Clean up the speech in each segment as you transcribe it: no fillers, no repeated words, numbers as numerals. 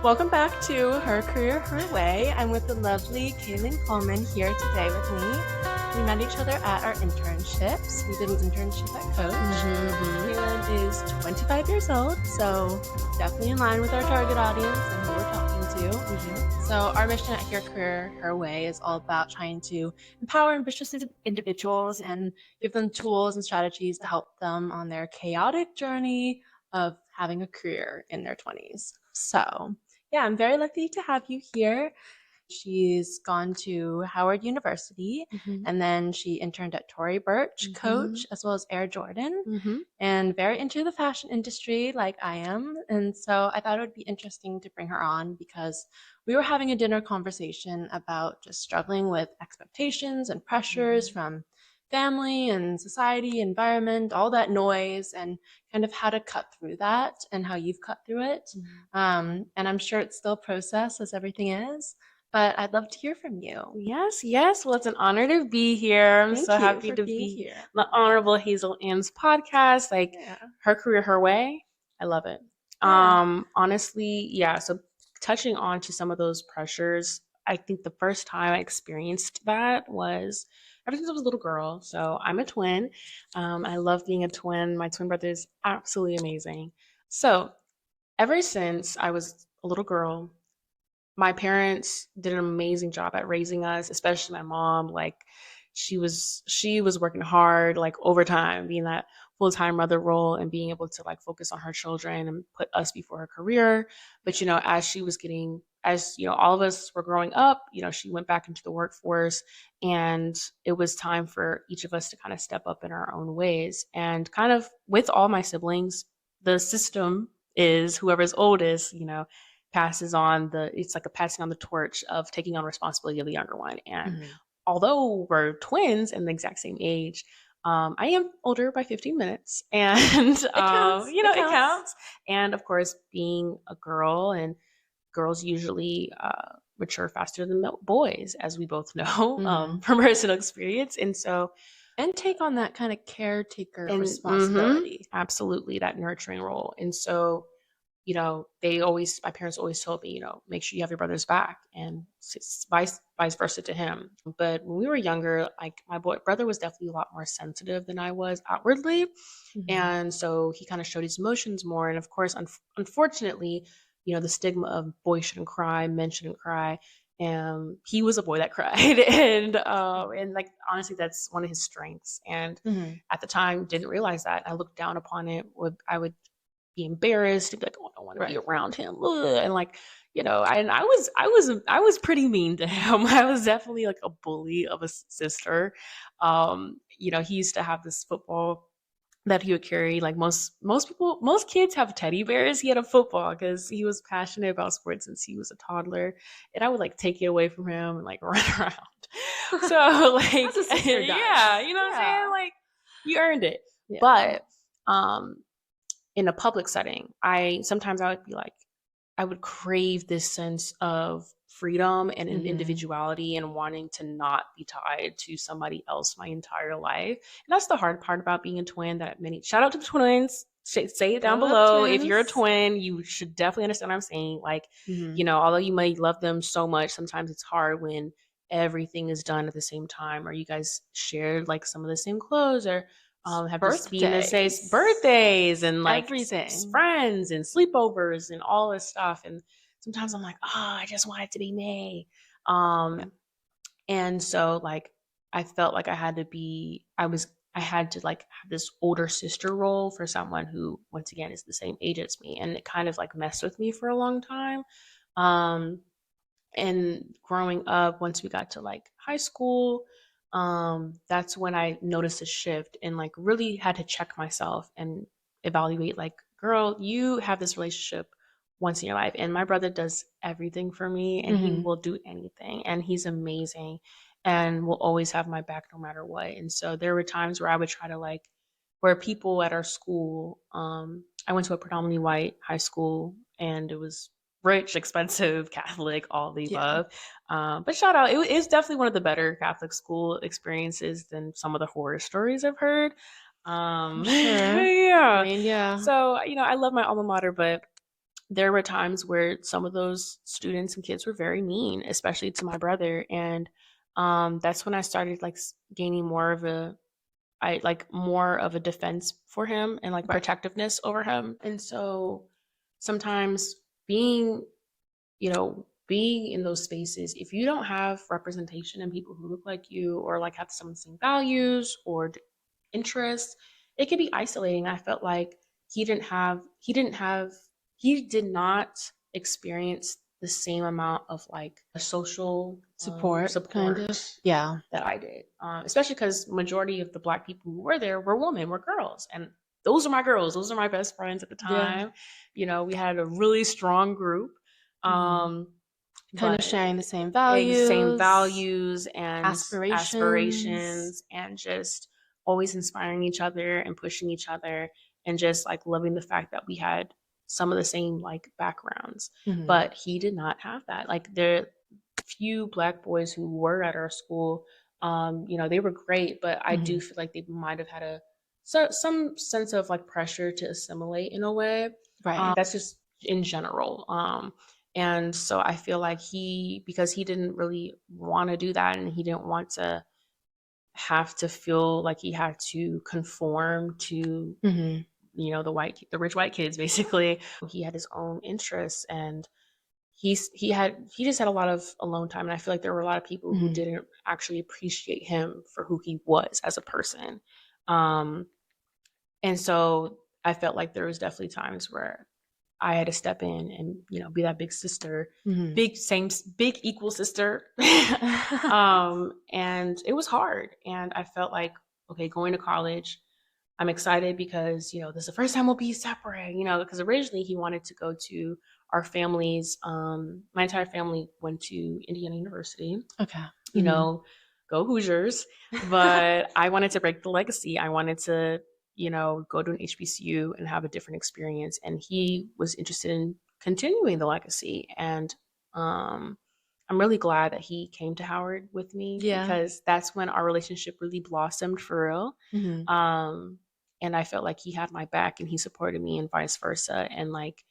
Welcome back to Her Career, Her Way. I'm with the lovely Calyn Coleman here today with me. We met each other at our internships. We did an internship at Coach. Calyn is 25 years old, so definitely in line with our target audience and who we're talking to. So our mission at Her Career, Her Way is all about trying to empower ambitious individuals and give them tools and strategies to help them on their chaotic journey of having a career in their 20s. So yeah, I'm very lucky to have you here. She's gone to Howard University, and then she interned at Tory Burch, Coach, as well as Air Jordan, and very into the fashion industry like I am. And so I thought it would be interesting to bring her on because we were having a dinner conversation about just struggling with expectations and pressures from family and society, environment, all that noise, and kind of how to cut through that and how you've cut through it. And I'm sure it's still a process as everything is, but I'd love to hear from you. Yes. Well, it's an honor to be here. I'm so happy to be here. The Honorable Hazel Ann's podcast, Her Career, Her Way. I love it. Honestly, so touching on to some of those pressures, I think the first time I experienced that was ever since I was a little girl. So I'm a twin. I love being a twin. My twin brother is absolutely amazing. So ever since I was a little girl, my parents did an amazing job at raising us, especially my mom. Like she was working hard, like overtime, being that full-time mother role and being able to like focus on her children and put us before her career. But as all of us were growing up, she went back into the workforce, and it was time for each of us to kind of step up in our own ways. And kind of with all my siblings, the system is whoever's oldest, passes on it's like a passing on the torch of taking on responsibility of the younger one. And although we're twins and the exact same age, I am older by 15 minutes, and it counts. And of course, being a girl, and girls usually mature faster than boys, as we both know from personal experience. And take on that kind of caretaker responsibility. Absolutely, that nurturing role. And so my parents always told me, make sure you have your brother's back, and vice versa to him. But when we were younger, like my brother was definitely a lot more sensitive than I was outwardly. And so he kind of showed his emotions more. And of course, unfortunately, the stigma of boys shouldn't cry, men shouldn't cry. And he was a boy that cried. And like, honestly, that's one of his strengths. And at the time, didn't realize that. I looked down upon it. I would be embarrassed, be like, oh, I don't want to be around him. And like, I was pretty mean to him. I was definitely like a bully of a sister. He used to have this football that he would carry. Like most kids have teddy bears. He had a football because he was passionate about sports since he was a toddler. And I would like take it away from him and like run around. So like, what I'm saying? Like, you earned it. Yeah. But in a public setting, I would crave this sense of freedom and individuality and wanting to not be tied to somebody else my entire life. And that's the hard part about being a twin. Shout out to the twins. Say it down below. Twins. If you're a twin, you should definitely understand what I'm saying. Like, although you might love them so much, sometimes it's hard when everything is done at the same time, or you guys shared like some of the same clothes, or have birthdays and like everything, friends and sleepovers and all this stuff. And sometimes I'm like, I just want it to be me. And so like, I felt like I had to like have this older sister role for someone who, once again, is the same age as me. And it kind of like messed with me for a long time. And growing up, once we got to like high school, that's when I noticed a shift and like really had to check myself and evaluate, like, girl, you have this relationship once in your life, and my brother does everything for me, and he will do anything, and he's amazing and will always have my back no matter what. And so there were times where I would try to like, where people at our school, I went to a predominantly white high school, and it was rich, expensive, Catholic, all the above. But shout out, it is definitely one of the better Catholic school experiences than some of the horror stories I've heard. Sure. Yeah. I mean, yeah. So, I love my alma mater, but there were times where some of those students and kids were very mean, especially to my brother. And that's when I started like gaining more of a more of a defense for him and like protectiveness over him. And so sometimes being, being in those spaces, if you don't have representation and people who look like you or like have some of the same values or interests, it can be isolating. I felt like he did not experience the same amount of like a social support kind of. Yeah. that I did. Especially because majority of the Black people who were there were women, were girls. And those are my girls. Those are my best friends at the time. Yeah. We had a really strong group. Kind of sharing the same values and aspirations and just always inspiring each other and pushing each other and just like loving the fact that we had some of the same like backgrounds. But he did not have that. Like there few Black boys who were at our school, they were great, but I do feel like they might have had some sense of like pressure to assimilate in a way. Right. That's just in general. And so I feel like because he didn't really want to do that and he didn't want to have to feel like he had to conform to, the rich white kids, basically. He had his own interests and he just had a lot of alone time. And I feel like there were a lot of people who didn't actually appreciate him for who he was as a person. And so I felt like there was definitely times where I had to step in and, be that big sister, big equal sister. And it was hard. And I felt like, okay, going to college, I'm excited because, this is the first time we'll be separate, because originally he wanted to go to our families. My entire family went to Indiana University. Okay. Go Hoosiers. But I wanted to break the legacy. I wanted to go to an HBCU and have a different experience. And he was interested in continuing the legacy. And I'm really glad that he came to Howard with me because that's when our relationship really blossomed for real. And I felt like he had my back and he supported me and vice versa. And like,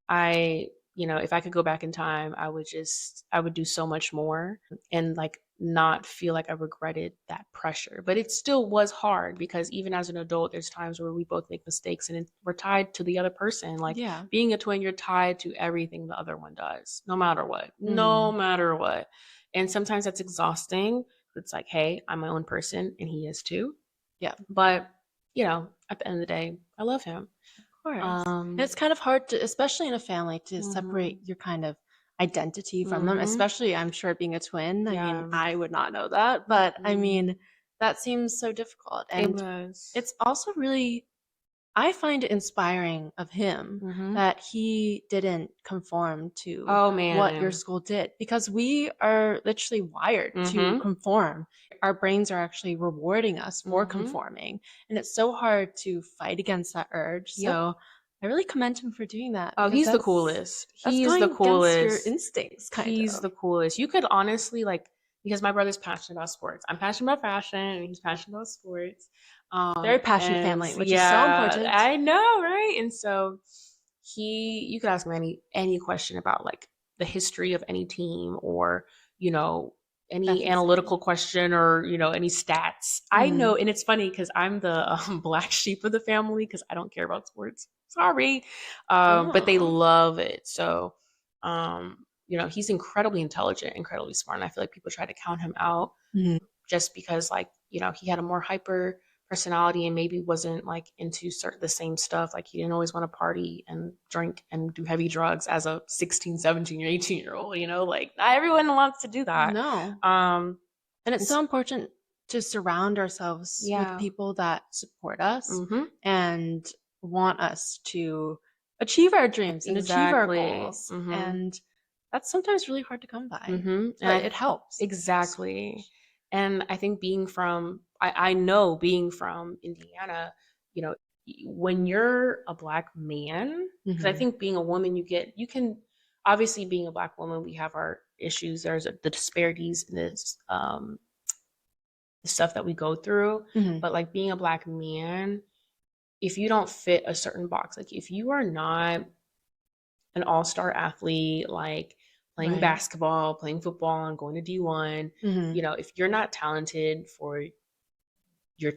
if I could go back in time, I would do so much more and like not feel like I regretted that pressure. But it still was hard because even as an adult, there's times where we both make mistakes and we're tied to the other person. Like being a twin, you're tied to everything the other one does, no matter what, no matter what. And sometimes that's exhausting. It's like, hey, I'm my own person and he is too. Yeah. But, at the end of the day, I love him. Of course. It's kind of hard to, especially in a family, to separate your kind of identity from them, especially I'm sure being a twin. I mean, I would not know that, but I mean, that seems so difficult. And it's also really, I find it inspiring of him that he didn't conform to what your school did, because we are literally wired to conform. Our brains are actually rewarding us for conforming. And it's so hard to fight against that urge. So I really commend him for doing that. Oh, he's the coolest. He's the coolest. Your instincts, he's the coolest. You could honestly because my brother's passionate about sports. I'm passionate about fashion and he's passionate about sports. Very passionate family, which is so important. I know, right? And so you could ask him any question about like the history of any team or, any analytical question or, any stats. I know. And it's funny because I'm the black sheep of the family because I don't care about sports. Sorry. But they love it. So, he's incredibly intelligent, incredibly smart. And I feel like people try to count him out just because he had a more hyper personality and maybe wasn't like into the same stuff. Like he didn't always want to party and drink and do heavy drugs as a 16, 17 or 18-year-old, like not everyone wants to do that. No. And it's so important to surround ourselves with people that support us and want us to achieve our dreams and achieve our goals. And that's sometimes really hard to come by, but it helps. Exactly. And I think I know being from Indiana, when you're a Black man, because I think being a woman, you can obviously, being a Black woman, we have our issues. There's the disparities in this, the stuff that we go through. But like being a Black man, if you don't fit a certain box, like if you are not an all-star athlete, like playing basketball, playing football, and going to D1. You know, if you're not talented for your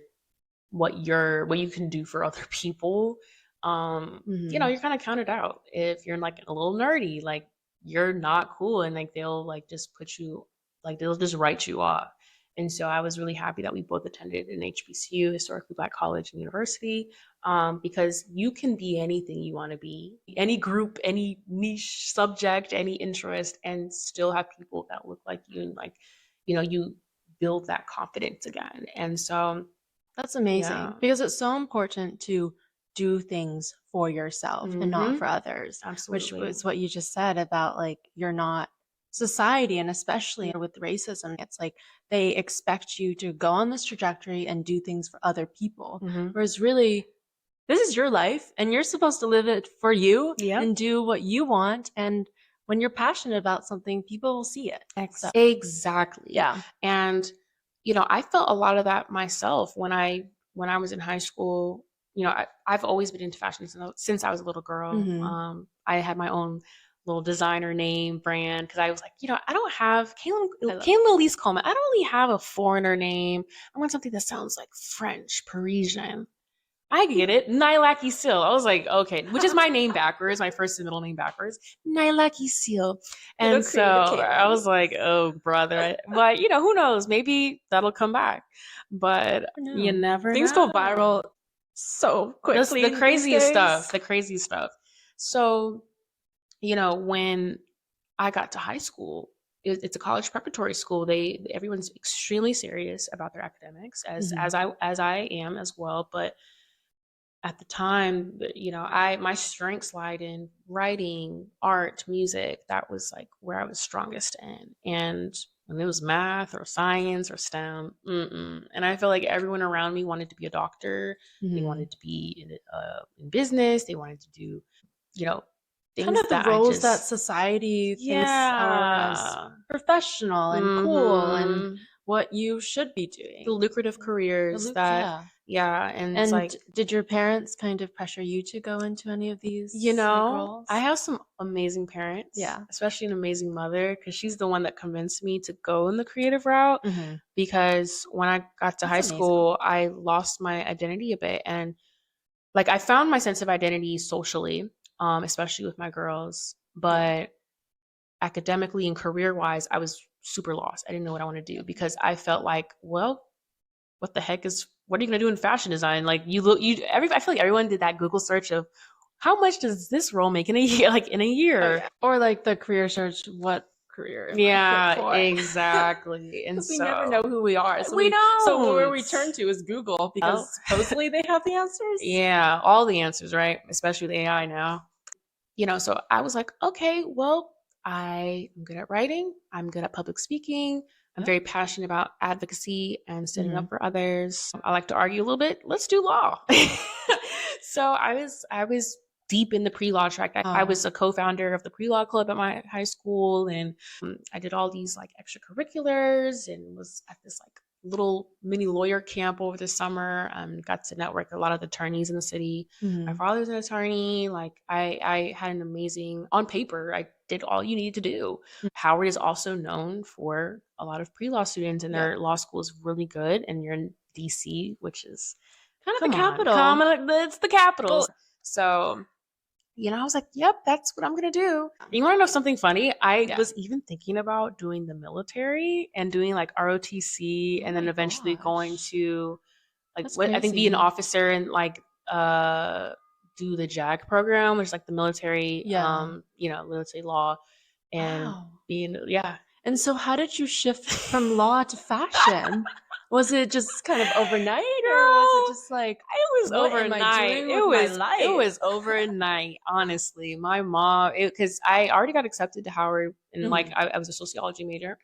what you can do for other people, you know, you're kind of counted out. If you're like a little nerdy, like you're not cool, and like they'll like just put you, like they'll just write you off. And so I was really happy that we both attended an HBCU, historically Black college and university, because you can be anything you want to be, any group, any niche subject, any interest, and still have people that look like you, and like, you know, you build that confidence again. And so that's amazing, because it's so important to do things for yourself and not for others. Absolutely. Which was what you just said about like you're not society, and especially with racism, it's like they expect you to go on this trajectory and do things for other people, whereas really this is your life and you're supposed to live it for you and do what you want. And when you're passionate about something, people will see it. Exactly. Yeah. And you know, I felt a lot of that myself when I was in high school. You know, I've always been into fashion since I was a little girl. I had my own little designer name brand because I was like, you know, I don't have Calyn Coleman. I don't really have a foreigner name. I want something that sounds like French, Parisian. I get it. Nylaki Seal. I was like, okay, which is my name backwards, my first and middle name backwards. Nylaki Seal. And so I was like, oh, brother. But, you know, who knows? Maybe that'll come back. But you never know. Things go viral so quickly. The crazy stuff. So, you know, when I got to high school, it's a college preparatory school. Everyone's extremely serious about their academics, as I am as well. But at the time, you know, my strengths lied in writing, art, music. That was like where I was strongest in. And when it was math or science or STEM, and I feel like everyone around me wanted to be a doctor. They wanted to be in business. They wanted to do, you know, things kind of the roles that society thinks are as professional and cool and what you should be doing. The lucrative careers and it's like, did your parents kind of pressure you to go into any of these, you know, roles? I have some amazing parents, especially an amazing mother, because she's the one that convinced me to go in the creative route. Because when I got to high school, I lost my identity a bit, and like I found my sense of identity socially, especially with my girls, but academically and career wise, I was super lost. I didn't know what I want to do, because I felt like, well, what the heck what are you going to do in fashion design? Like I feel like everyone did that Google search of how much does this role make in a year, like in a year, or like the career search, what career am I fit for? Exactly. And so we never know who we are, so we don't. So where we turn to is Google, because supposedly they have the answers. Yeah, all the answers, right? Especially with AI now. You know, so I was like, okay, well, I'm good at writing. I'm good at public speaking. I'm very passionate about advocacy and standing up for others. I like to argue a little bit. Let's do law. So I was deep in the pre-law track. I was a co-founder of the pre-law club at my high school, and I did all these like extracurriculars and was at this like little mini lawyer camp over the summer. Got to network a lot of attorneys in the city. My father's an attorney. Like I had an amazing, on paper, I did all you need to do. Howard is also known for a lot of pre-law students, and their law school is really good. And you're in DC, which is kind of the capital. It's the capital. So, you know, I was like, yep, that's what I'm going to do. You want to know something funny? I was even thinking about doing the military and doing like ROTC, and then eventually going to like, I think be an officer and like do the JAG program, which is like the military, you know, military law, and being, And so how did you shift from law to fashion? Was it just kind of overnight, or was it just like, it was overnight? It was overnight, honestly. My mom, because I already got accepted to Howard, and like I was a sociology major.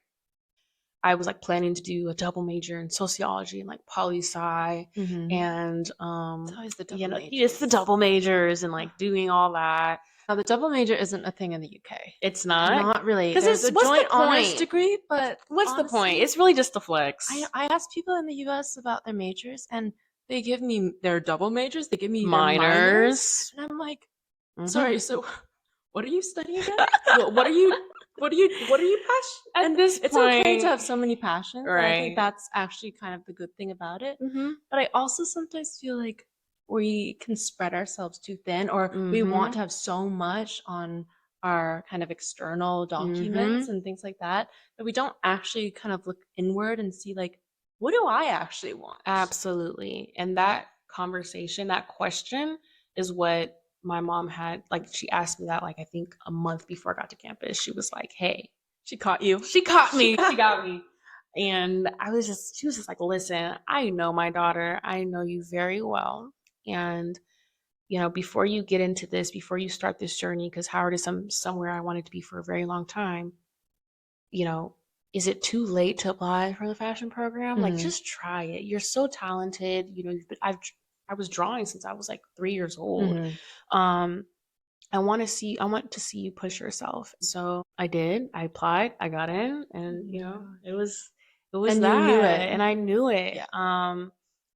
I was like planning to do a double major in sociology and like poli-sci, and it's always the double you know, majors. it's the double majors and like doing all that. Now, the double major isn't a thing in the UK. It's not? Not really. Because it's a joint honors degree, but what's the point? It's really just a flex. I asked people in the US about their majors, and they give me their double majors. They give me minors. And I'm like, sorry, so what are you studying again? What are you passionate? At this it's point, okay to have so many passions. right? And I think that's actually kind of the good thing about it. Mm-hmm. But I also sometimes feel like we can spread ourselves too thin, or we Mm-hmm. want to have so much on our kind of external documents and things like that we don't actually kind of look inward and see like, what do I actually want? Absolutely. And that conversation, that question is what my mom had. Like, she asked me that, like, I think a month before I got to campus. She was like, hey, She caught you. she caught me. She got me. And she was just like, listen, I know my daughter. I know you very well. And, you know, before you get into this, before you start this journey, because Howard is somewhere I wanted to be for a very long time, you know, is it too late to apply for the fashion program? Like, just try it. You're so talented. You know, I was drawing since I was like 3 years old. I want to see you push yourself. So I did. I applied. I got in, and you know, it was and that, you knew it. and I knew it. Yeah.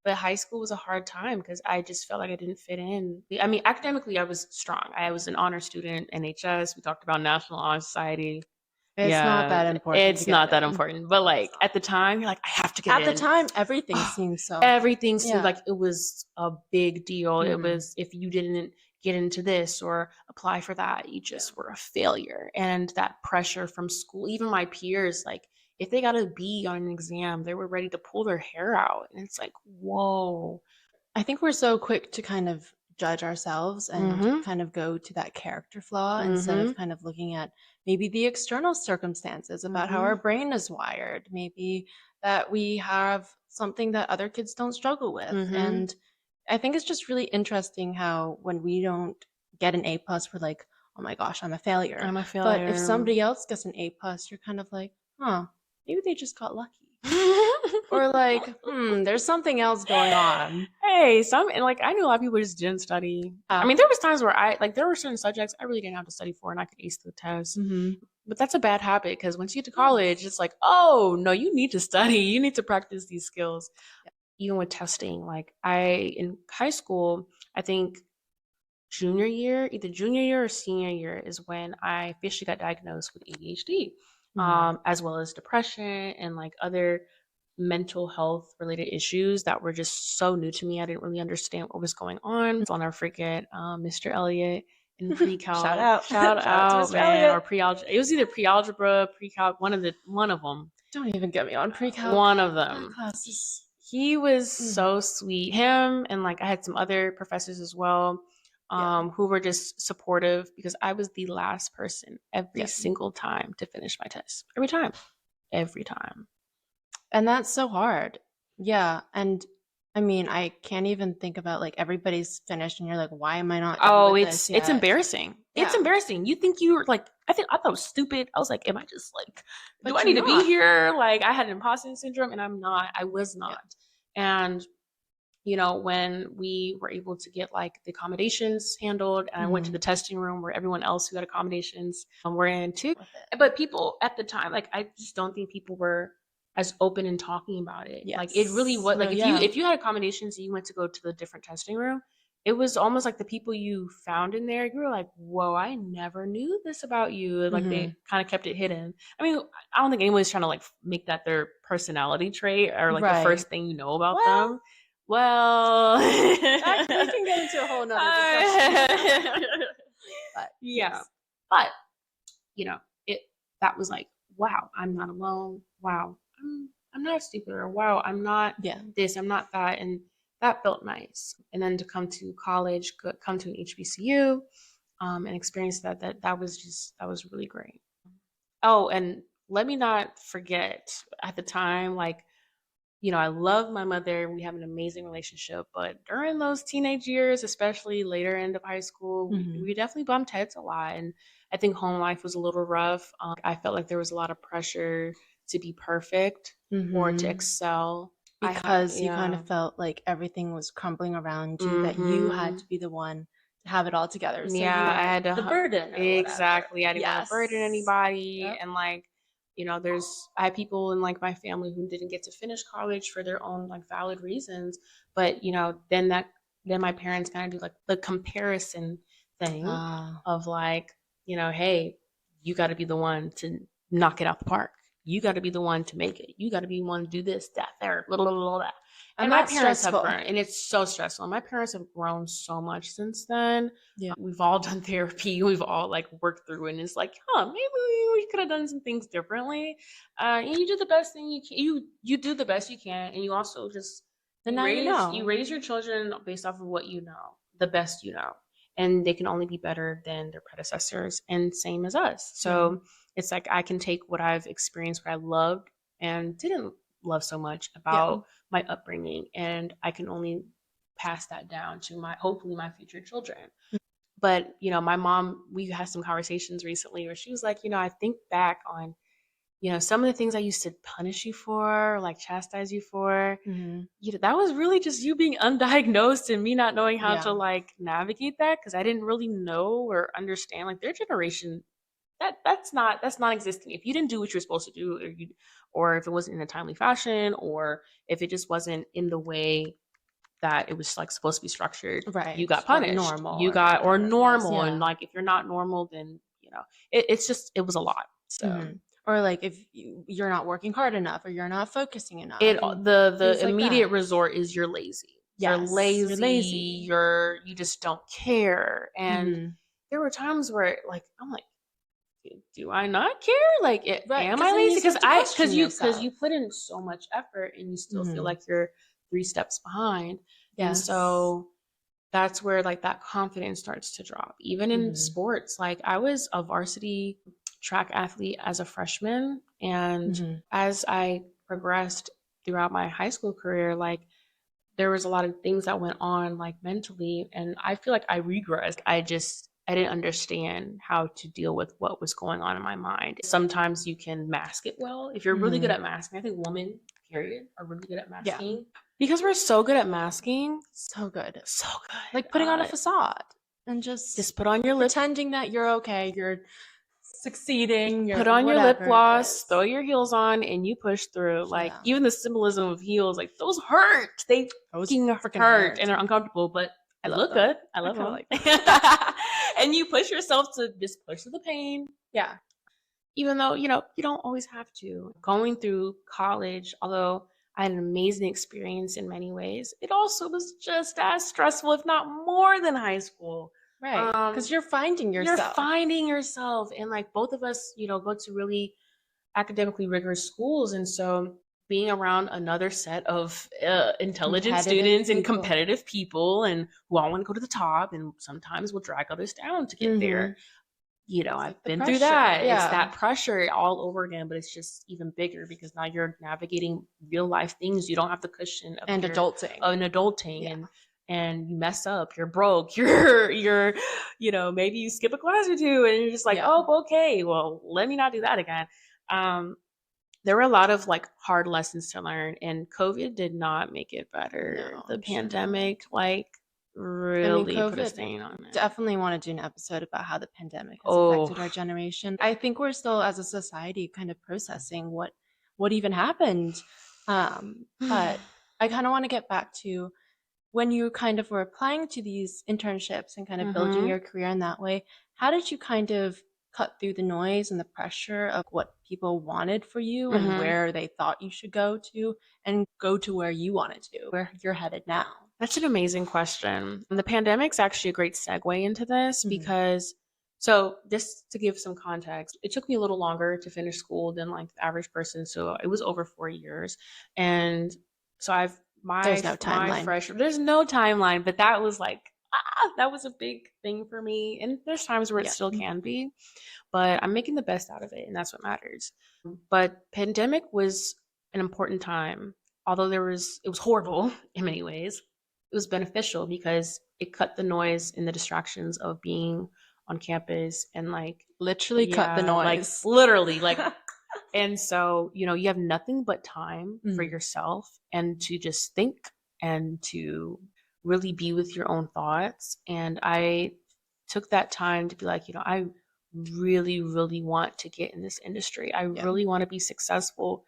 But high school was a hard time because I just felt like I didn't fit in. I mean, academically, I was strong. I was an honor student, NHS. We talked about National Honor Society. It's not that important. It's not that important. But like at the time, you're like, I have to get in. At the time, everything seemed so. Everything seemed like it was a big deal. It was, if you didn't get into this or apply for that, you just were a failure. And that pressure from school, even my peers, like if they got a B on an exam, they were ready to pull their hair out. And it's like, whoa. I think we're so quick to kind of judge ourselves and kind of go to that character flaw instead of kind of looking at maybe the external circumstances about how our brain is wired, maybe that we have something that other kids don't struggle with. And I think it's just really interesting how when we don't get an A plus, we're like, oh my gosh, I'm a failure. I'm a failure. But if somebody else gets an A plus, you're kind of like, huh, maybe they just got lucky. Or like, there's something else going on. Hey, and like I knew a lot of people just didn't study. I mean, there was times where there were certain subjects I really didn't have to study for, and I could ace the test. But that's a bad habit because once you get to college, it's like, oh no, you need to study. You need to practice these skills. Even with testing, like in high school, I think either junior year or senior year is when I officially got diagnosed with ADHD, as well as depression and like other mental health related issues that were just so new to me. I didn't really understand what was going on. I'll never forget Mr. Elliott in pre-cal. Shout out to Mr. Elliott. Or pre-algebra. It was either pre-algebra, pre-cal, one of them. Don't even get me on pre-cal. One of them. Classes. He was so sweet. Him and like I had some other professors as well, who were just supportive because I was the last person every single time to finish my test. Every time. And that's so hard. Yeah. And I mean, I can't even think about like everybody's finished and you're like, why am I not? It's embarrassing. Yeah. It's embarrassing. You think you're like, I thought it was stupid. I was like, am I just like, do I need to be here? Like I had imposter syndrome and I was not. Yeah. And you know, when we were able to get like the accommodations handled and I went to the testing room where everyone else who had accommodations were in too. But people at the time, like I just don't think people were as open in talking about it. Yes. Like it really was like if you had accommodations and you went to go to the different testing room, it was almost like the people you found in there, you were like, whoa, I never knew this about you. Like they kind of kept it hidden. I mean, I don't think anybody's trying to like make that their personality trait or like the first thing you know about them. Well, we can get into a whole nother discussion. But but you know, that was like, wow, I'm not alone. Wow, I'm not stupid, or wow, I'm not this, I'm not that, and that felt nice. And then to come to college, come to an HBCU, and experience that was really great. Oh, and let me not forget at the time, like, you know, I love my mother. We have an amazing relationship, but during those teenage years, especially later end of high school, we definitely bumped heads a lot. And I think home life was a little rough. I felt like there was a lot of pressure to be perfect or to excel. Because you kind of felt like everything was crumbling around you, that you had to be the one to have it all together. So I had the burden. Exactly. I didn't want to burden anybody. And like, you know, I had people in like my family who didn't get to finish college for their own like valid reasons. But, you know, then my parents kind of do like the comparison thing of like, hey, you got to be the one to knock it out the park. You got to be the one to make it. You got to be the one to do this, that, there, blah, blah, blah, blah. And my parents have grown, and it's so stressful. My parents have grown so much since then. Yeah. We've all done therapy. We've all like worked through, and it's like, maybe we could have done some things differently. And you do the best thing you can. You do the best you can, and you also just you raise your children based off of what you know, the best you know, and they can only be better than their predecessors, and same as us. So it's like I can take what I've experienced, what I loved and didn't love so much about my upbringing, and I can only pass that down to hopefully my future children. But my mom, we had some conversations recently where she was like, I think back on some of the things I used to punish you for, like chastise you for, that was really just you being undiagnosed and me not knowing how to like navigate that, because I didn't really know or understand like their generation. That's not existing. If you didn't do what you're supposed to do, or if it wasn't in a timely fashion, or if it just wasn't in the way that it was like supposed to be structured, right? You got punished. Or normal, and like if you're not normal, then it was a lot. So. Or like if you're not working hard enough, or you're not focusing enough. The immediate resort is you're lazy. Yes, you're lazy. You just don't care. And there were times where like I'm like, do I not care? Like, am I lazy? Because you put in so much effort and you still feel like you're 3 steps behind. Yes. And so that's where like that confidence starts to drop. Even in sports, like I was a varsity track athlete as a freshman, and as I progressed throughout my high school career, like there was a lot of things that went on like mentally, and I feel like I regressed. I didn't understand how to deal with what was going on in my mind. Sometimes you can mask it well. If you're really good at masking, I think women, period, are really good at masking. Yeah. Because we're so good at masking. So good. So good. Like putting on a facade and just put on your lip. Pretending that you're okay, you're succeeding. Put on your lip gloss, throw your heels on, and you push through. Like even the symbolism of heels, like those hurt. They fucking hurt and are uncomfortable, but I look good. I love them. Like and you push yourself to just push through the pain. Yeah. Even though, you don't always have to. Going through college, although I had an amazing experience in many ways, it also was just as stressful, if not more than high school. Right. Because you're finding yourself. And like both of us, go to really academically rigorous schools. And so being around another set of intelligent students and competitive people, and who all want to go to the top, and sometimes will drag others down to get there. I've been through that. Yeah. It's that pressure all over again, but it's just even bigger because now you're navigating real life things. You don't have the cushion of adulting. Yeah. And you mess up, you're broke, you're maybe you skip a class or two, and you're just like, oh, okay, well, let me not do that again. There were a lot of like hard lessons to learn, and COVID did not make it better. No, the pandemic, like, really put a stain on it. Definitely want to do an episode about how the pandemic has affected our generation. I think we're still, as a society, kind of processing what even happened. But I kind of want to get back to when you kind of were applying to these internships and kind of building your career in that way. How did you kind of cut through the noise and the pressure of what people wanted for you and where they thought you should go to, and go to where you wanted to, where you're headed now? That's an amazing question. The pandemic's actually a great segue into this because, so just to give some context, it took me a little longer to finish school than like the average person. So it was over 4 years. And so there's no timeline, but that was like, that was a big thing for me. And there's times where it still can be, but I'm making the best out of it, and that's what matters. But pandemic was an important time. Although it was horrible in many ways, it was beneficial because it cut the noise and the distractions of being on campus, and like literally cut the noise. Like literally, like and so, you have nothing but time for yourself and to just think and to really be with your own thoughts. And I took that time to be like, I really, really want to get in this industry. I really want to be successful.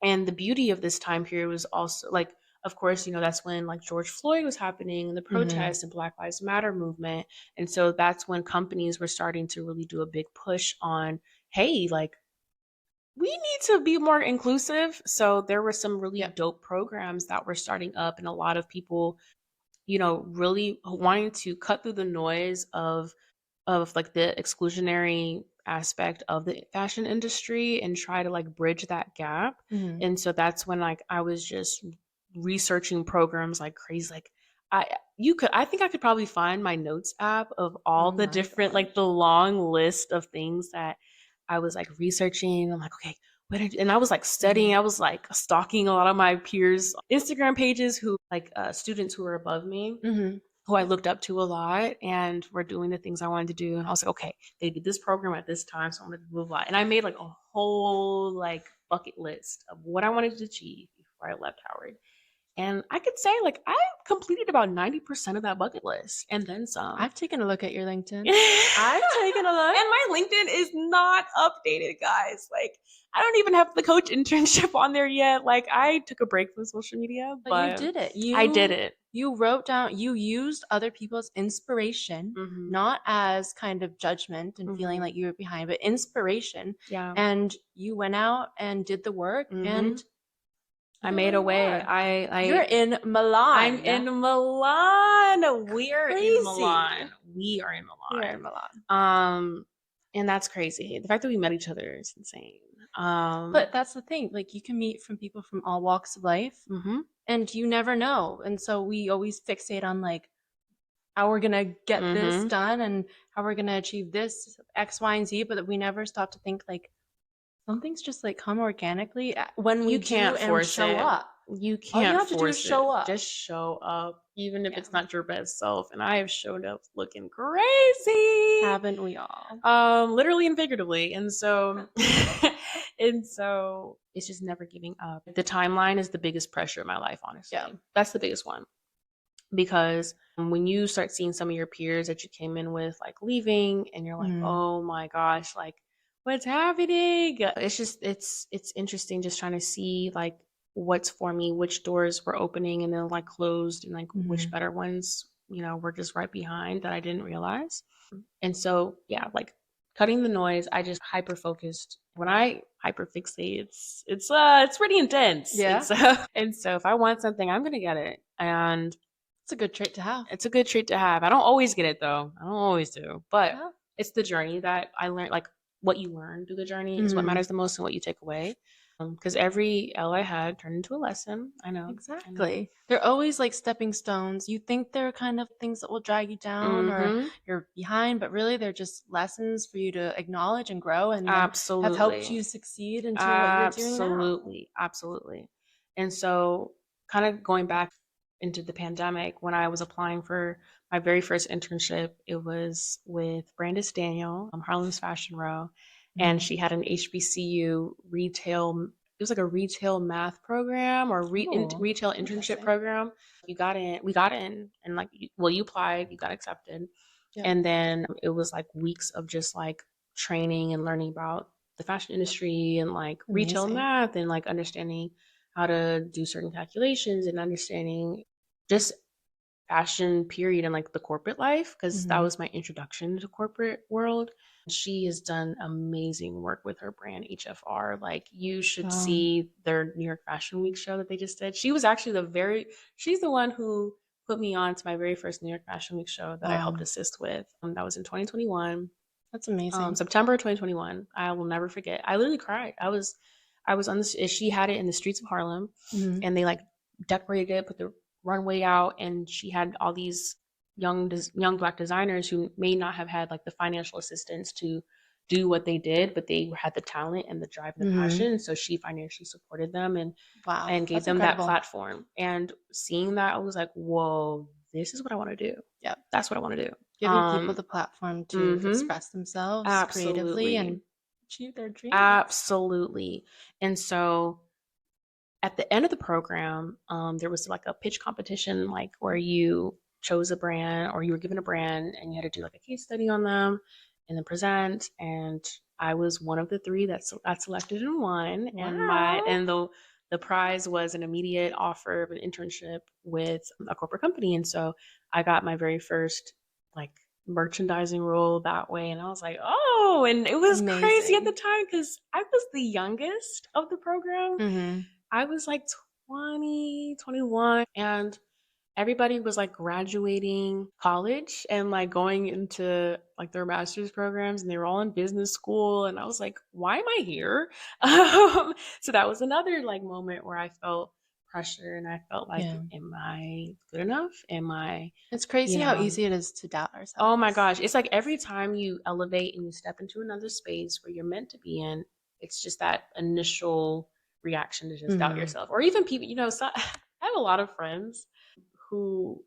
And the beauty of this time period was also like, of course, that's when like George Floyd was happening and the protests and Black Lives Matter movement. And so that's when companies were starting to really do a big push on, hey, like, we need to be more inclusive. So there were some really dope programs that were starting up, and a lot of people, really wanting to cut through the noise of like the exclusionary aspect of the fashion industry and try to like bridge that gap. And so that's when like I was just researching programs like crazy. Like I think I could probably find my notes app of all the different like the long list of things that I was like researching. I'm like, okay, and I was like studying. I was like stalking a lot of my peers' Instagram pages who like students who were above me, who I looked up to a lot, and were doing the things I wanted to do. And I was like, okay, they did this program at this time, so I'm gonna move on. And I made like a whole like bucket list of what I wanted to achieve before I left Howard. And I could say like I completed about 90% of that bucket list and then some. I've taken a look at your LinkedIn. I've taken a look. And my LinkedIn is not updated, guys. Like, I don't even have the coach internship on there yet. Like, I took a break from social media, but you did it. I did it. You wrote down, you used other people's inspiration, not as kind of judgment and feeling like you were behind, but inspiration. Yeah. And you went out and did the work, and I made a way. You're in Milan. I'm in Milan. We are in Milan. We are in Milan. And that's crazy. The fact that we met each other is insane. But that's the thing. Like, you can meet from people from all walks of life, and you never know. And so we always fixate on like how we're gonna get this done and how we're gonna achieve this X, Y, and Z. But we never stop to think like, some things just like come organically when we can't force show up. You can't. All you have to do is show up. Just show up, even if it's not your best self. And I have showed up looking crazy. Haven't we all? Literally and figuratively. And so, it's just never giving up. The timeline is the biggest pressure in my life, honestly. Yeah, that's the biggest one. Because when you start seeing some of your peers that you came in with like leaving, and you're like, oh my gosh, like, what's happening? It's interesting just trying to see like what's for me, which doors were opening and then like closed, and like which better ones, were just right behind that I didn't realize. And so, yeah, like cutting the noise, I just hyper focused. When I hyper fixate, it's pretty intense. Yeah. And so if I want something, I'm going to get it. And it's a good trait to have. It's a good trait to have. I don't always get it though. I don't always do, but it's the journey that I learned, like, what you learn through the journey is what matters the most, and what you take away. Because every L I had turned into a lesson. I know. Exactly. They're always like stepping stones. You think they're kind of things that will drag you down or you're behind, but really they're just lessons for you to acknowledge and grow, and have helped you succeed into what you're doing now. Absolutely. And so kind of going back into the pandemic, when I was applying for my very first internship, it was with Brandis Daniel, Harlem's Fashion Row. And she had an HBCU retail, it was like a retail math program or retail internship program. We got in and like, you applied, you got accepted. Yeah. And then it was like weeks of just like training and learning about the fashion industry and like retail math, and like understanding how to do certain calculations, and understanding just fashion period and like the corporate life, because that was my introduction to corporate world. She has done amazing work with her brand HFR. Like, you should see their New York Fashion Week show that they just did. She was actually she's the one who put me on to my very first New York Fashion Week show that I helped assist with. That was in 2021. That's amazing. September 2021. I will never forget. I literally cried. I was on this. She had it in the streets of Harlem, and they like decorated it, put the runway out, and she had all these young Black designers who may not have had like the financial assistance to do what they did, but they had the talent and the drive and the passion. So she financially supported them and gave them that platform. And seeing that, I was like, whoa, this is what I want to do. Yeah, that's what I want to do. Giving people the platform to express themselves creatively and achieve their dreams. Absolutely. And so at the end of the program, there was like a pitch competition, like where you chose a brand, or you were given a brand and you had to do like a case study on them and then present. And I was one of the 3 that got selected and won. Wow. And the The prize was an immediate offer of an internship with a corporate company. And so I got my very first like merchandising role that way. And I was like, oh, and it was crazy at the time because I was the youngest of the program. Mm-hmm. I was like 20, 21, and everybody was like graduating college and like going into like their master's programs, and they were all in business school. And I was like, why am I here? So that was another like moment where I felt pressure, and I felt like, am I good enough? Am I? It's crazy how easy it is to doubt ourselves. Oh my gosh. It's like every time you elevate and you step into another space where you're meant to be in, it's just that initial reaction to just doubt yourself. Or even people, so I have a lot of friends who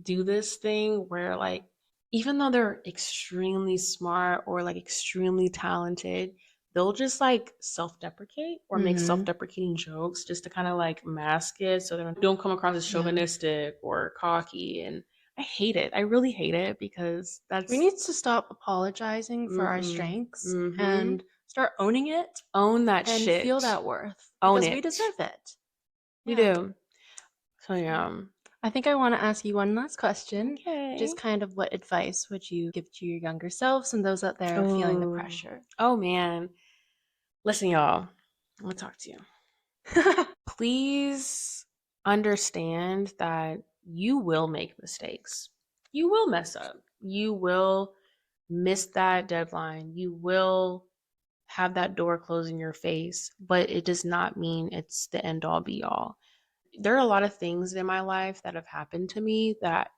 do this thing where like, even though they're extremely smart or like extremely talented, they'll just like self-deprecate or make self-deprecating jokes just to kind of like mask it so they don't come across as chauvinistic or cocky. And I hate it. I really hate it because we need to stop apologizing for our strengths and start owning it. Own that and shit. Feel that worth. Own because it. We deserve it. We do. So yeah. I think I want to ask you one last question. Okay. Just kind of what advice would you give to your younger selves and those out there feeling the pressure? Oh man. Listen, y'all. I'm gonna talk to you. Please understand that you will make mistakes. You will mess up. You will miss that deadline. You will have that door close in your face, but it does not mean it's the end all be all. There are a lot of things in my life that have happened to me that,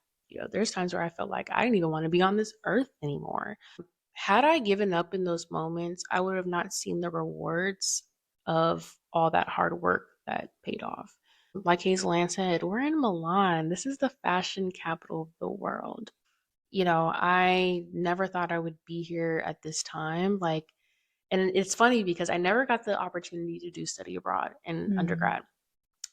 there's times where I felt like I didn't even want to be on this earth anymore. Had I given up in those moments, I would have not seen the rewards of all that hard work that paid off. Like Hazel Ann said, we're in Milan. This is the fashion capital of the world. I never thought I would be here at this time. And it's funny because I never got the opportunity to do study abroad in undergrad.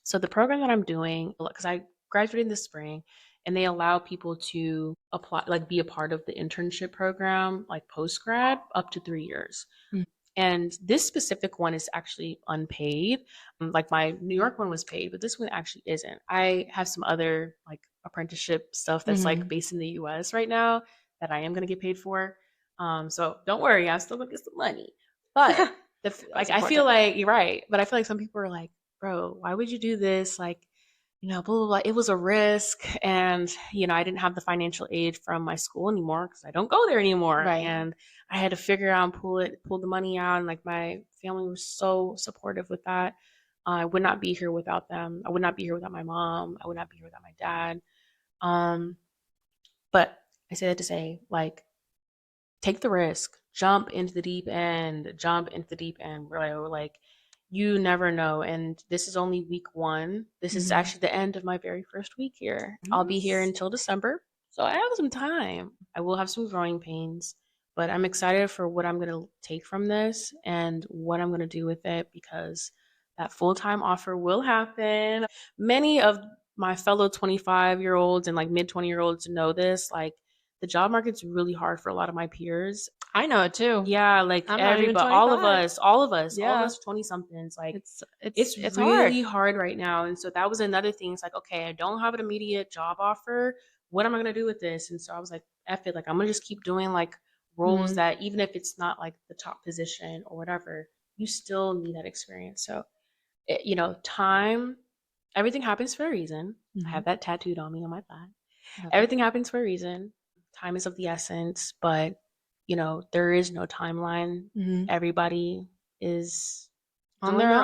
So the program that I'm doing, because I graduated this spring, and they allow people to apply, like be a part of the internship program, like post-grad, up to 3 years. And this specific one is actually unpaid. Like my New York one was paid, but this one actually isn't. I have some other like apprenticeship stuff that's like based in the US right now that I am going to get paid for. So don't worry, I'm still going to get some money. But I feel like you're right. But I feel like some people are like, bro, why would you do this? Like, blah, blah, blah. It was a risk. And, I didn't have the financial aid from my school anymore because I don't go there anymore. Right. And I had to figure out and pull the money out. And like my family was so supportive with that. I would not be here without them. I would not be here without my mom. I would not be here without my dad. But I say that to say, like, take the risk, jump into the deep end, We're like, you never know. And this is only week 1. This is actually the end of my very first week here. Yes. I'll be here until December. So I have some time. I will have some growing pains, but I'm excited for what I'm going to take from this and what I'm going to do with it, because that full-time offer will happen. Many of my fellow 25-year-olds and like mid 20-year-olds know this. Like, the job market's really hard for a lot of my peers. I know it too. Yeah, like everybody, all of us, all of us 20-somethings. Like it's really hard right now. And so that was another thing. It's like, okay, I don't have an immediate job offer. What am I gonna do with this? And so I was like, F it, like I'm gonna just keep doing like roles that, even if it's not like the top position or whatever, you still need that experience. So time, everything happens for a reason. I have that tattooed on me on my thigh. Everything happens for a reason. Time is of the essence, but there is no timeline. Everybody is on their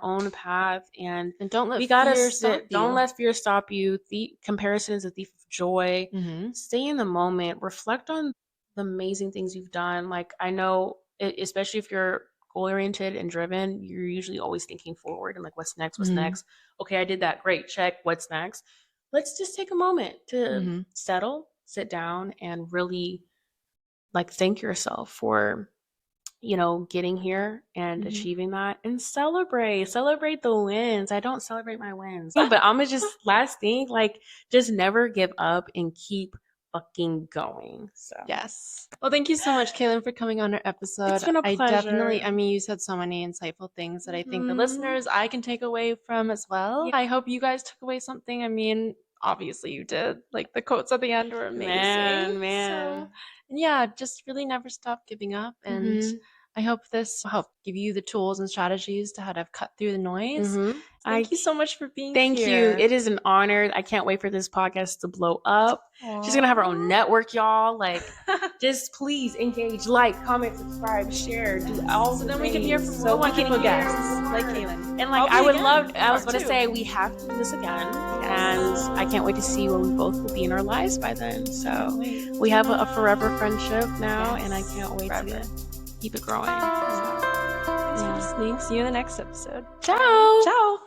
own path, and don't let fear stop you. Don't let fear stop you. Comparison is a thief of joy. Stay in the moment. Reflect on the amazing things you've done. Like, I know, especially if you're goal-oriented and driven, you're usually always thinking forward and like, what's next? What's next? Okay, I did that. Great. Check. What's next? Let's just take a moment to settle, sit down, and really like thank yourself for getting here and achieving that, and celebrate the wins. I don't celebrate my wins, but I'm gonna just last thing, like, just never give up and keep fucking going. So yes. Well, thank you so much, Calyn, for coming on our episode. It's been a pleasure. You said so many insightful things that I think the listeners I can take away from as well. Yeah. I hope you guys took away something. I mean, obviously you did. Like the quotes at the end were amazing. Man. So, and yeah, just really never stop giving up. And I hope this will help give you the tools and strategies to how to cut through the noise. Thank you so much for being here. Thank you. It is an honor. I can't wait for this podcast to blow up. Aww. She's going to have her own network, y'all. Like, just please engage, like, comment, subscribe, share, do all so the then things. We can hear from more wonderful guests like Calyn. And like, I would love, I was going to say, we have to do this again. And I can't wait to see where we both will be in our lives by then. So we have a forever friendship now, and I can't wait to keep it growing. Thanks for listening. See you in the next episode. Ciao. Ciao.